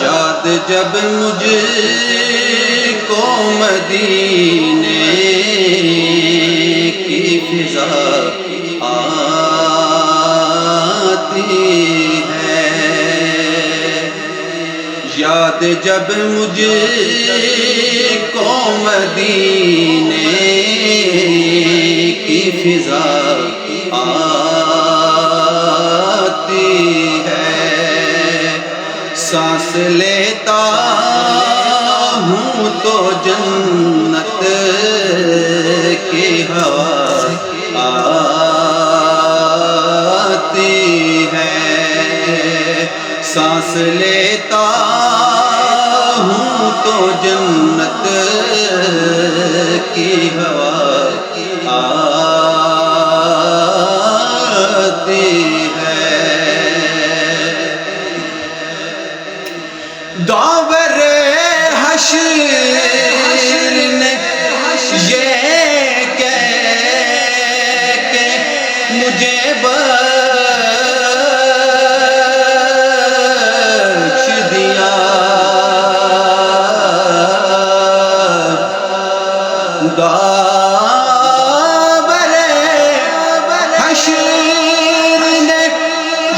یاد جب مجھ کو مدینے کی فضا آتی ہے، یاد جب مجھ کو مدینے کی فضا آتی ہے، سانس لیتا ہوں تو جنت کی ہوا آتی ہے، سانس لیتا ہوں تو جنت کی ہوا آتی ہے۔ داور حشر نے یہ کہہ کے مجھے بخش دیا، داور حشر نے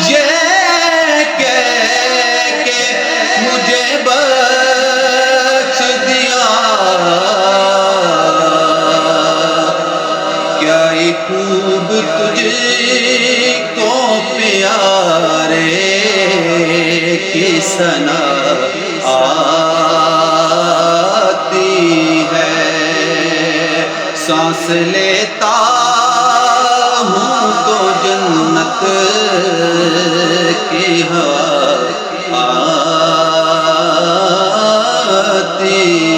یہ کہہ کے مجھے بخش دیا، کیا ہی خوب تجھ کو پیارے کی ثنا آتی ہے، سانس لیتا ہوں تو جنت کی ہوا آتی